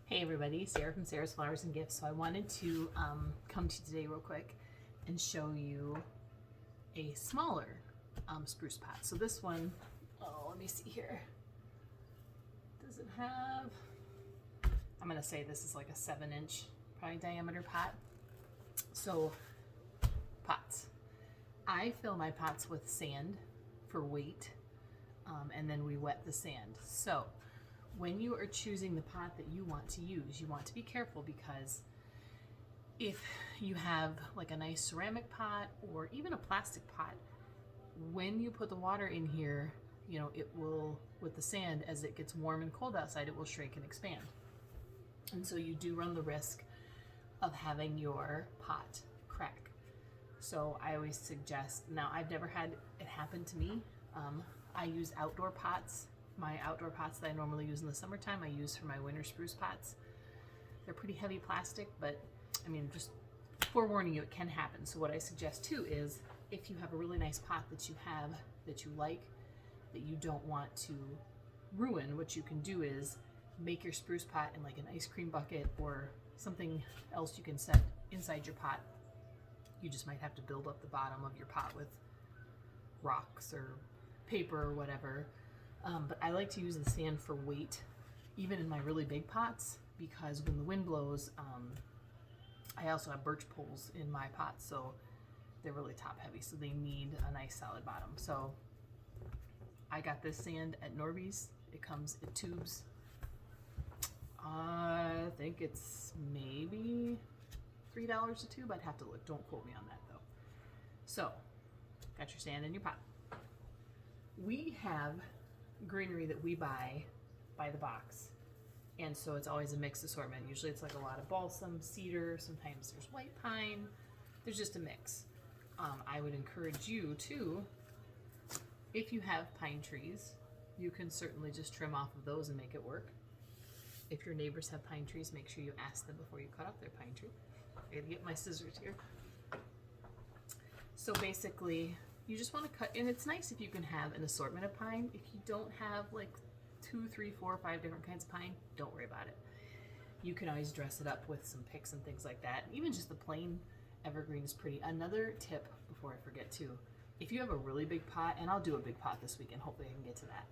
Hey everybody, Sarah from Sarah's Flowers and Gifts. So I wanted to come to you today real quick and show you a smaller spruce pot. So this one, let me see here. Does it have, I'm gonna say this is like a 7-inch probably diameter pot. So pots. I fill my pots with sand for weight and then we wet the sand. So when you are choosing the pot that you want to use, you want to be careful because if you have like a nice ceramic pot or even a plastic pot, when you put the water in here, you know, it will, with the sand, as it gets warm and cold outside, it will shrink and expand. And so you do run the risk of having your pot crack. So I always suggest, now I've never had it happen to me. I use outdoor pots. My outdoor pots that I normally use in the summertime, I use for my winter spruce pots. They're pretty heavy plastic, but I mean, just forewarning you, it can happen. So what I suggest too is if you have a really nice pot that you have, that you like, that you don't want to ruin, what you can do is make your spruce pot in like an ice cream bucket or something else you can set inside your pot. You just might have to build up the bottom of your pot with rocks or paper or whatever. But I like to use the sand for weight, even in my really big pots, because when the wind blows, I also have birch poles in my pots, so they're really top heavy, so they need a nice solid bottom. So I got this sand at Norby's. It comes in tubes. I think it's maybe $3 a tube. I'd have to look. Don't quote me on that though. So, got your sand in your pot. We have Greenery that we buy by the box, and so it's always a mixed assortment. Usually it's like a lot of balsam, cedar, sometimes there's white pine. There's just a mix. I would encourage you to, if you have pine trees, you can certainly just trim off of those and make it work. If your neighbors have pine trees, make sure you ask them before you cut off their pine tree. I gotta get my scissors here. So basically, you just want to cut, and it's nice if you can have an assortment of pine. If you don't have like 2, 3, 4, 5 different kinds of pine, don't worry about it. You can always dress it up with some picks and things like that. Even just the plain evergreen is pretty. Another tip before I forget too, if you have a really big pot, and I'll do a big pot this weekend, hopefully I can get to that.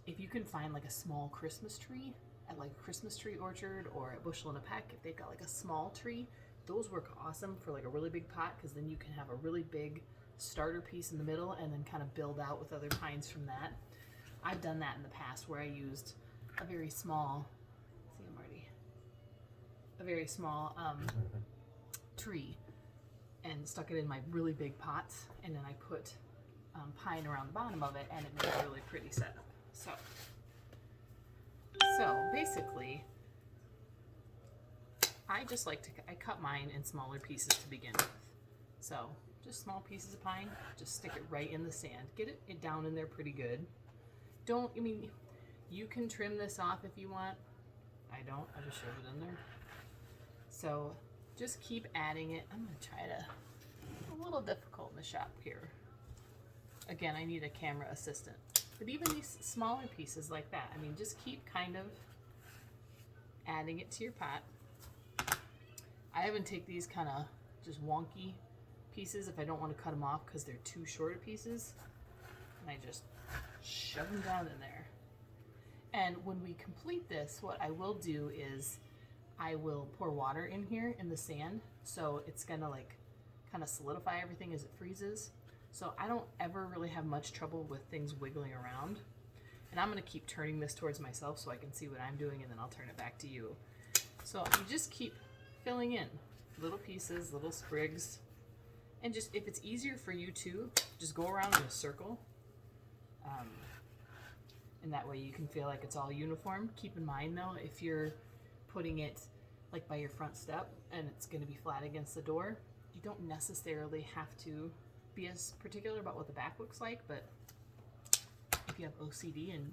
If you can find like a small Christmas tree at like a Christmas tree orchard or a bushel and a peck, if they've got like a small tree, those work awesome for like a really big pot, because then you can have a really big starter piece in the middle and then kind of build out with other pines from that. I've done that in the past where I used a very small, a very small tree and stuck it in my really big pots, and then I put pine around the bottom of it, and it made a really pretty setup. So basically, I just like to, I cut mine in smaller pieces to begin with. So just small pieces of pine, just stick it right in the sand. Get it down in there pretty good. I mean, you can trim this off if you want. I don't, I just shove it in there. So just keep adding it. I'm gonna try to, a little difficult in the shop here. Again, I need a camera assistant. But even these smaller pieces like that, I mean, just keep kind of adding it to your pot. I even take these kind of just wonky pieces if I don't want to cut them off because they're too short of pieces, and I just shove them down in there. And when we complete this, what I will do is I will pour water in here in the sand, so it's gonna like kind of solidify everything as it freezes. So I don't ever really have much trouble with things wiggling around. And I'm gonna keep turning this towards myself so I can see what I'm doing, and then I'll turn it back to you. So you just keep filling in little pieces, little sprigs, and just, if it's easier for you to, just go around in a circle, and that way you can feel like it's all uniform. Keep in mind though, if you're putting it like by your front step and it's going to be flat against the door, you don't necessarily have to be as particular about what the back looks like, but if you have OCD and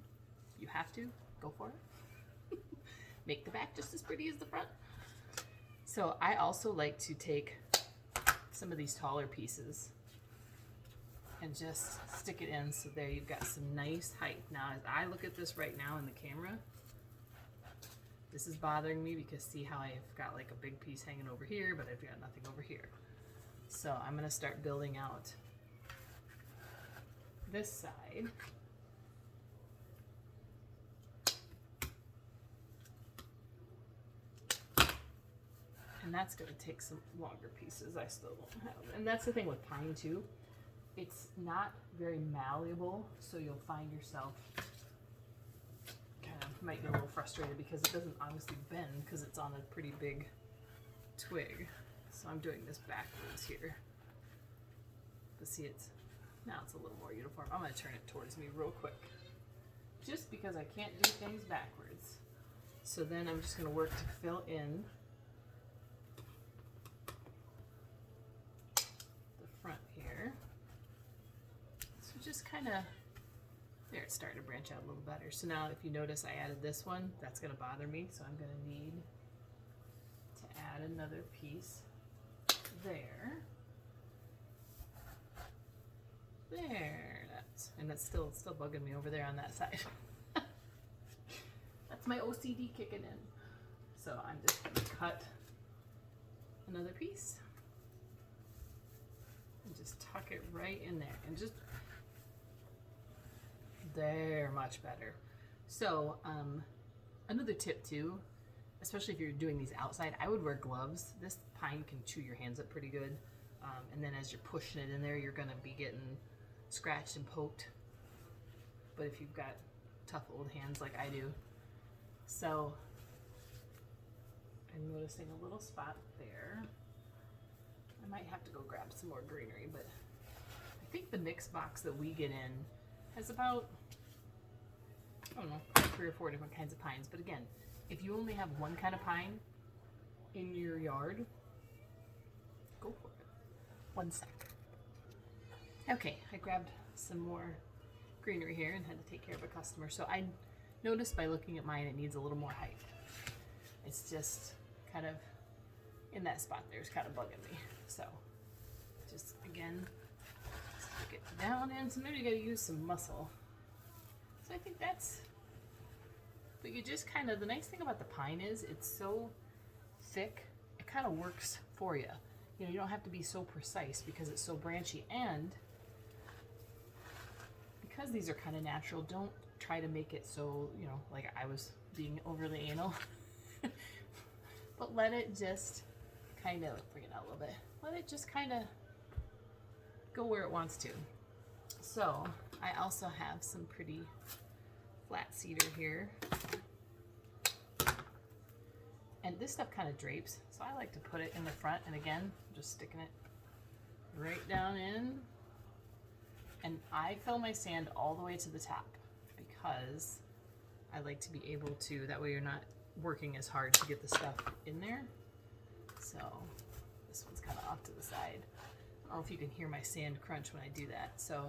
you have to, go for it. Make the back just as pretty as the front. So I also like to take some of these taller pieces and just stick it in, so there you've got some nice height. Now as I look at this right now in the camera, This is bothering me because see how I've got like a big piece hanging over here, but I've got nothing over here. So I'm gonna start building out this side. And that's gonna take some longer pieces I still don't have. And that's the thing with pine too. It's not very malleable, so you'll find yourself kind of might get a little frustrated because it doesn't obviously bend because it's on a pretty big twig. So I'm doing this backwards here. But see, now it's a little more uniform. I'm gonna turn it towards me real quick. Just because I can't do things backwards. So then I'm just gonna work to fill in the front here. So just kind of, there, it's starting to branch out a little better. So now if you notice I added this one, that's gonna bother me. So I'm gonna need to add another piece there. There, that's still bugging me over there on that side. That's my OCD kicking in. So I'm just gonna cut another piece and just tuck it right in there and just there, much better. So another tip too, especially if you're doing these outside, I would wear gloves. This pine can chew your hands up pretty good. And then as you're pushing it in there, you're gonna be getting scratched and poked. But if you've got tough old hands like I do. So I'm noticing a little spot there. I might have to go grab some more greenery, but I think the mix box that we get in has about, I don't know, 3 or 4 different kinds of pines. But again, if you only have one kind of pine in your yard, go for it. One sec. Okay, I grabbed some more greenery here and had to take care of a customer. So I noticed by looking at mine, it needs a little more height. It's just kind of in that spot there. It's kind of bugging me. So just again, stick it down in. So maybe you gotta use some muscle. So I think that's, but you just kind of, the nice thing about the pine is it's so thick, it kind of works for you. You know, you don't have to be so precise because it's so branchy, and because these are kind of natural, don't try to make it so, you know, like I was being overly anal. But let it just kind of, bring it out a little bit, let it just kind of go where it wants to. So I also have some pretty flat cedar here. And this stuff kind of drapes, so I like to put it in the front, and again, I'm just sticking it right down in. And I fill my sand all the way to the top because I like to be able to, that way you're not working as hard to get the stuff in there. So this one's kind of off to the side. I don't know if you can hear my sand crunch when I do that. So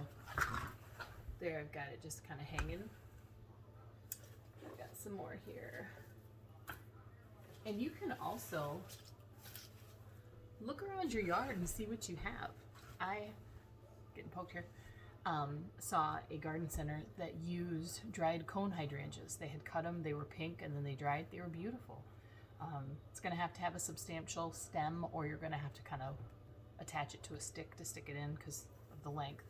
there, I've got it just kind of hanging. I've got some more here. And you can also look around your yard and see what you have. I, getting poked here, saw a garden center that used dried cone hydrangeas. They had cut them, they were pink, and then they dried. They were beautiful. It's gonna have to have a substantial stem, or you're gonna have to kind of attach it to a stick to stick it in because of the length.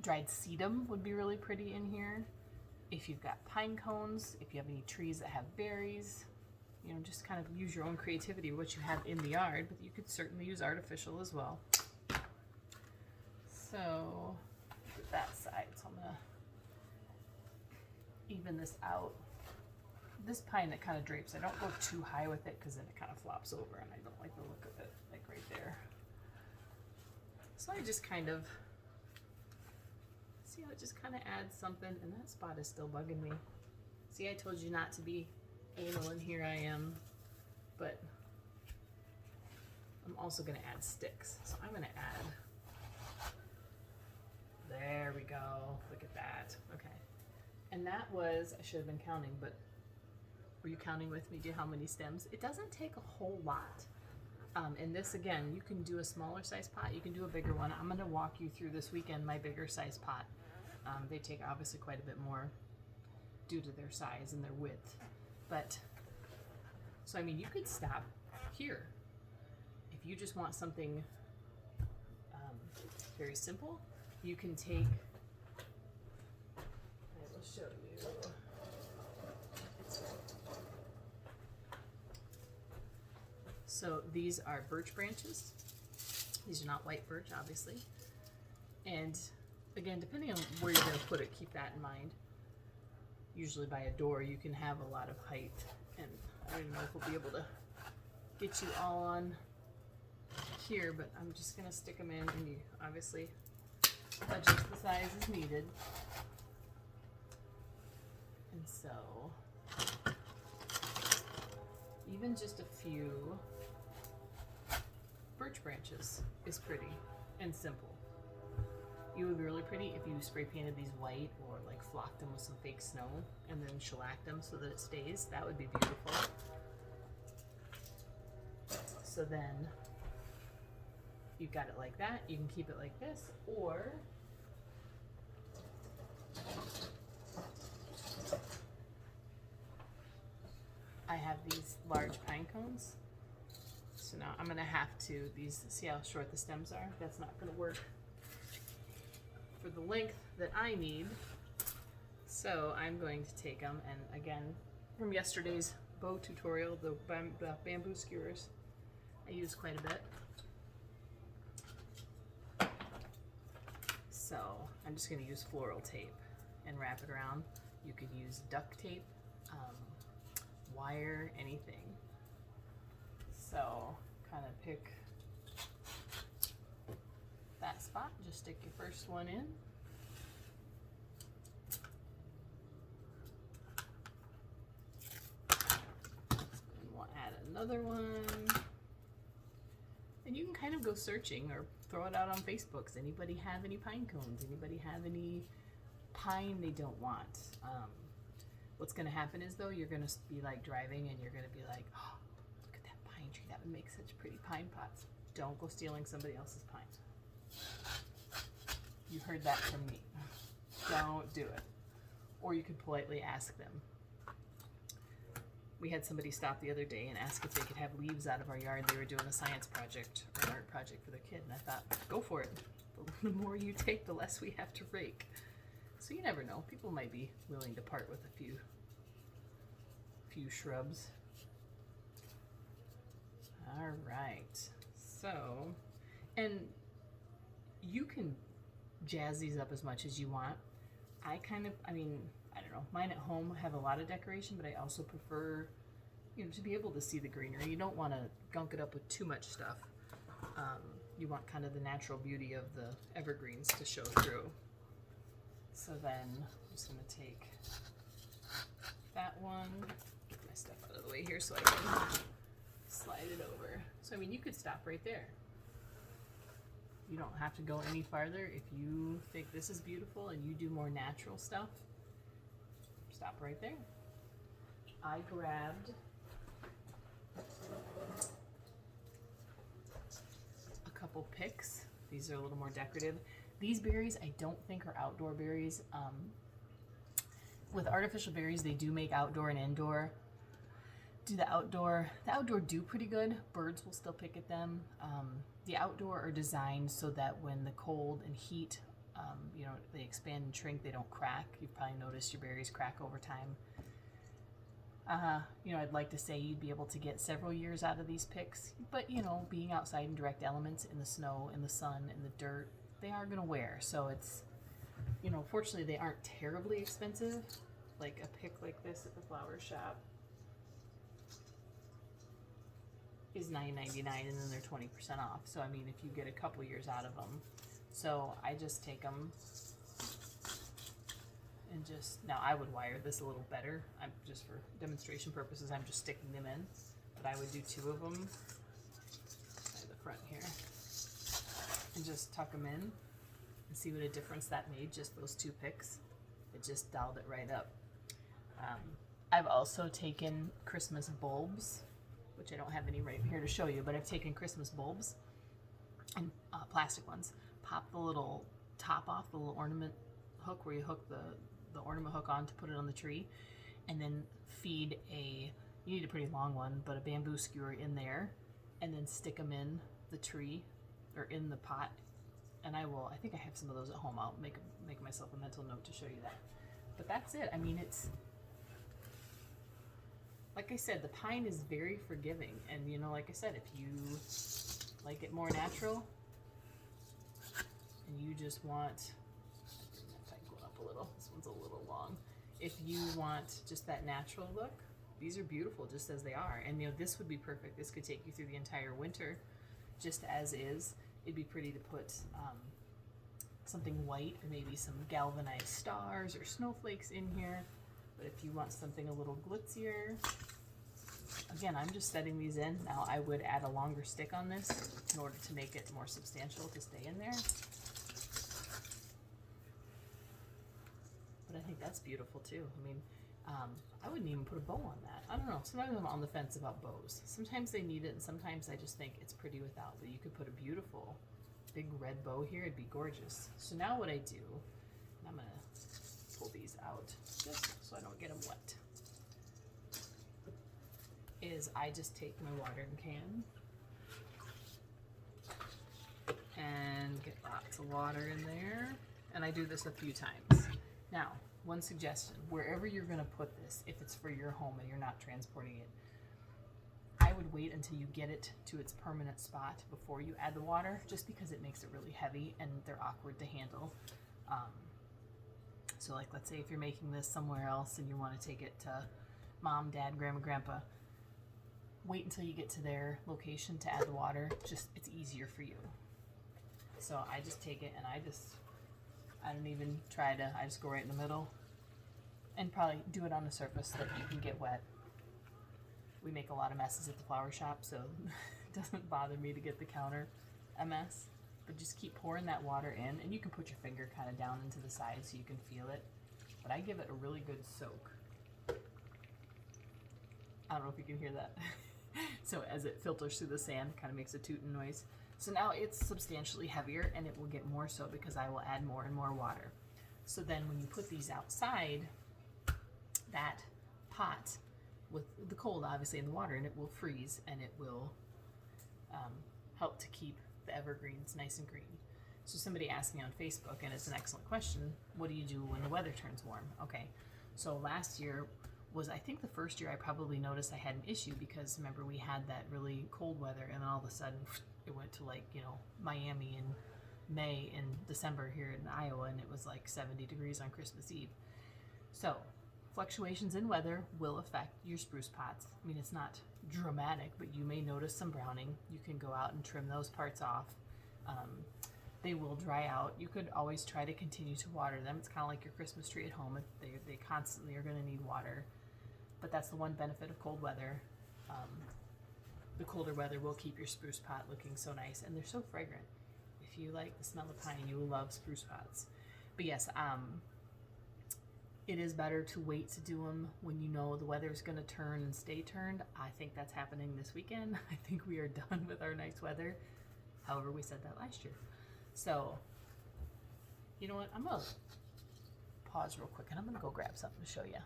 Dried sedum would be really pretty in here. If you've got pine cones, if you have any trees that have berries, you know, just kind of use your own creativity with what you have in the yard, but you could certainly use artificial as well. So, that side, so I'm gonna even this out. This pine that kind of drapes, I don't go too high with it because then it kind of flops over and I don't like the look of it, like right there. So I just kind of, see how it just kind of adds something, and that spot is still bugging me. See, I told you not to be anal, and here I am. But I'm also gonna add sticks. So I'm gonna add, there we go, look at that, okay. And that was, I should have been counting, but were you counting with me? Do you know how many stems? It doesn't take a whole lot. And this, again, you can do a smaller size pot, you can do a bigger one. I'm gonna walk you through this weekend my bigger size pot. They take obviously quite a bit more due to their size and their width. But, so I mean, you could stop here. If you just want something very simple, you can take, I will show you. So these are birch branches. These are not white birch, obviously. And again, depending on where you're going to put it, keep that in mind. Usually by a door, you can have a lot of height. And I don't know if we'll be able to get you all on here, but I'm just going to stick them in, and you obviously adjust the size as needed. And so, even just a few birch branches is pretty and simple. It would be really pretty if you spray painted these white or like flocked them with some fake snow and then shellacked them so that it stays. That would be beautiful. So then you've got it like that. You can keep it like this, or I have these large pine cones. So now I'm gonna have to, see how short the stems are? That's not gonna work for the length that I need. So I'm going to take them, and again, from yesterday's bow tutorial, the bamboo skewers, I use quite a bit. So I'm just gonna use floral tape and wrap it around. You could use duct tape, wire, anything. So kind of pick that spot, just stick your first one in. And we'll add another one. And you can kind of go searching or throw it out on Facebook. Does anybody have any pine cones? Anybody have any pine they don't want? What's going to happen is, though, you're going to be like driving and you're going to be like, oh, look at that pine tree. That would make such pretty pine pots. Don't go stealing somebody else's pine. You heard that from me. Don't do it. Or you could politely ask them. We had somebody stop the other day and ask if they could have leaves out of our yard. They were doing a science project or an art project for their kid, and I thought, go for it. The more you take, the less we have to rake. So you never know. People might be willing to part with a few shrubs. All right. So, and you can jazz these up as much as you want. I mean, I don't know. Mine at home have a lot of decoration, but I also prefer, to be able to see the greenery. You don't want to gunk it up with too much stuff. You want kind of the natural beauty of the evergreens to show through. So then I'm just going to take that one, get my stuff out of the way here so I can slide it over. So I mean, you could stop right there. You don't have to go any farther. If you think this is beautiful and you do more natural stuff, stop right there. I grabbed a couple picks. These are a little more decorative. These berries I don't think are outdoor berries. With artificial berries, they do make outdoor and indoor. The outdoor do pretty good. Birds will still pick at them. The outdoor are designed so that when the cold and heat, they expand and shrink, they don't crack. You've probably noticed your berries crack over time. I'd like to say you'd be able to get several years out of these picks, but being outside in direct elements, in the snow, in the sun, in the dirt, they are going to wear. So it's, fortunately they aren't terribly expensive. Like a pick like this at the flower shop is $9.99, and then they're 20% off. So I mean, if you get a couple years out of them. So I just take them and now I would wire this a little better. I'm just for demonstration purposes, I'm just sticking them in, but I would do 2 of them by the front here and just tuck them in and see what a difference that made. Just those 2 picks, it just dialed it right up. I've also taken Christmas bulbs, which I don't have any right here to show you, but I've taken Christmas bulbs and plastic ones, pop the little top off, the little ornament hook where you hook the ornament hook on to put it on the tree, and then feed you need a pretty long one, but a bamboo skewer in there, and then stick them in the tree or in the pot. And I think I have some of those at home. I'll make myself a mental note to show you that. But that's it. I mean, it's, like I said, the pine is very forgiving. And you know, like I said, if you like it more natural and you just want, if I go up a little, this one's a little long. If you want just that natural look, these are beautiful just as they are. And you know, this would be perfect. This could take you through the entire winter just as is. It'd be pretty to put something white or maybe some galvanized stars or snowflakes in here. But if you want something a little glitzier, again, I'm just setting these in. Now I would add a longer stick on this in order to make it more substantial to stay in there. But I think that's beautiful too. I mean, I wouldn't even put a bow on that. I don't know. Sometimes I'm on the fence about bows. Sometimes they need it, and sometimes I just think it's pretty without. But you could put a beautiful big red bow here. It'd be gorgeous. So now what I do, and I'm going to pull these out just so I don't get them wet, is I just take my watering can and get lots of water in there. And I do this a few times. Now, one suggestion, wherever you're going to put this, if it's for your home and you're not transporting it, I would wait until you get it to its permanent spot before you add the water, just because it makes it really heavy and they're awkward to handle. So like, let's say if you're making this somewhere else and you want to take it to mom, dad, grandma, grandpa, wait until you get to their location to add the water. Just, it's easier for you. So I just take it and I don't even try to, I just go right in the middle and probably do it on a surface that you can get wet. We make a lot of messes at the flower shop, so it doesn't bother me to get the counter a mess. But just keep pouring that water in, and you can put your finger kind of down into the side so you can feel it. But I give it a really good soak. I don't know if you can hear that. So as it filters through the sand, it kind of makes a tooting noise. So now it's substantially heavier, and it will get more so because I will add more and more water. So then when you put these outside, that pot with the cold obviously in the water, and it will freeze, and it will help to keep the evergreens nice and green. So somebody asked me on Facebook, and it's an excellent question, what do you do when the weather turns warm? Okay, so last year was, I think, the first year I probably noticed I had an issue, because remember we had that really cold weather, and then all of a sudden it went to, like, you know, Miami in May and December here in Iowa, and it was like 70 degrees on Christmas Eve. So fluctuations in weather will affect your spruce pots. I mean, it's not dramatic, but you may notice some browning. You can go out and trim those parts off. They will dry out. You could always try to continue to water them. It's kind of like your Christmas tree at home. They constantly are going to need water. But that's the one benefit of cold weather. The colder weather will keep your spruce pot looking so nice, and they're so fragrant. If you like the smell of pine, you will love spruce pots. But yes, it is better to wait to do them when you know the weather is going to turn and stay turned. I think that's happening this weekend. I think we are done with our nice weather. However, we said that last year. So, you know what? I'm going to pause real quick, and I'm going to go grab something to show you.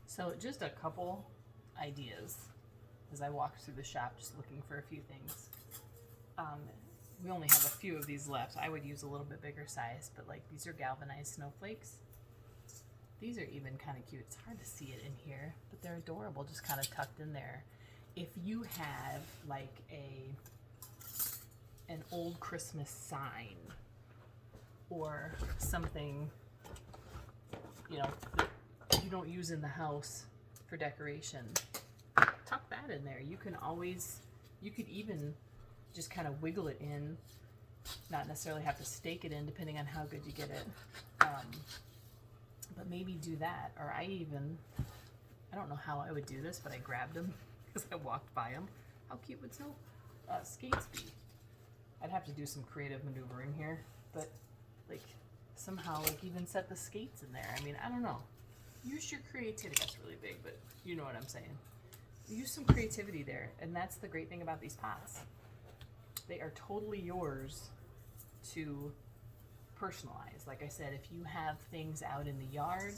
So just a couple ideas as I walked through the shop just looking for a few things. We only have a few of these left. I would use a little bit bigger size, but like these are galvanized snowflakes. These are even kind of cute. It's hard to see it in here, but they're adorable, just kind of tucked in there. If you have like an old Christmas sign or something, you know, that you don't use in the house for decoration, tuck that in there. You could even just kind of wiggle it in, not necessarily have to stake it in depending on how good you get it. But maybe do that. Or I don't know how I would do this, but I grabbed them because I walked by them. How cute would snow skates be? I'd have to do some creative maneuvering here, but like somehow like even set the skates in there. I mean, I don't know. Use your creativity. That's really big, but you know what I'm saying. Use some creativity there, and that's the great thing about these pots. They are totally yours to personalize. Like I said, if you have things out in the yard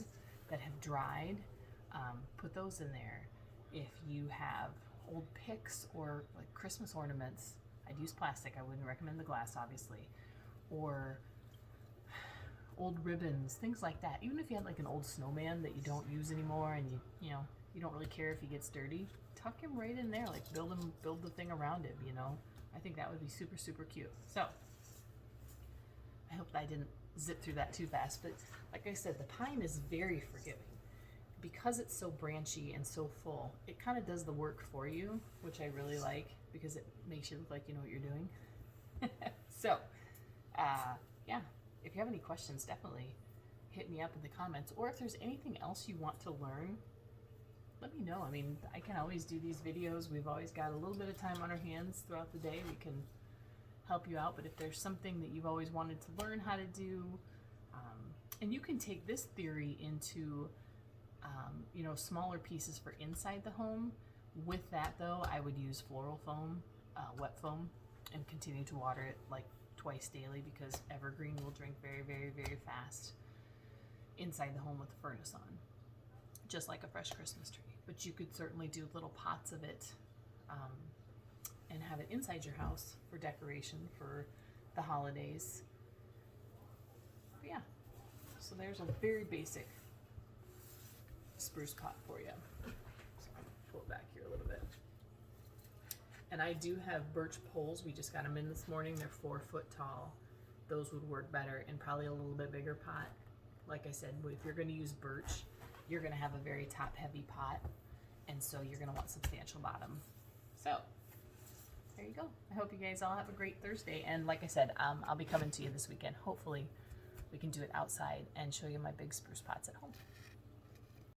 that have dried, put those in there. If you have old picks or like Christmas ornaments, I'd use plastic. I wouldn't recommend the glass, obviously. Or old ribbons, things like that. Even if you had like an old snowman that you don't use anymore and you don't really care if he gets dirty, tuck him right in there. Like build the thing around him, you know. I think that would be super, super cute. So I hope I didn't zip through that too fast, but like I said, the pine is very forgiving. Because it's so branchy and so full, it kind of does the work for you, which I really like because it makes you look like you know what you're doing. So, yeah, if you have any questions, definitely hit me up in the comments. Or if there's anything else you want to learn, let me know. I mean, I can always do these videos. We've always got a little bit of time on our hands throughout the day. We can help you out. But if there's something that you've always wanted to learn how to do, and you can take this theory into smaller pieces for inside the home. With that though, I would use floral foam, wet foam, and continue to water it like twice daily because Evergreen will drink very, very, very fast inside the home with the furnace on, just like a fresh Christmas tree. But you could certainly do little pots of it and have it inside your house for decoration for the holidays. But yeah, so there's a very basic spruce pot for you. So I'm gonna pull it back here a little bit. And I do have birch poles. We just got them in this morning. They're 4 foot tall. Those would work better in probably a little bit bigger pot. Like I said, if you're going to use birch, you're going to have a very top heavy pot, and so you're going to want substantial bottom. So there you go. I hope you guys all have a great Thursday. And like I said, I'll be coming to you this weekend. Hopefully we can do it outside and show you my big spruce pots at home.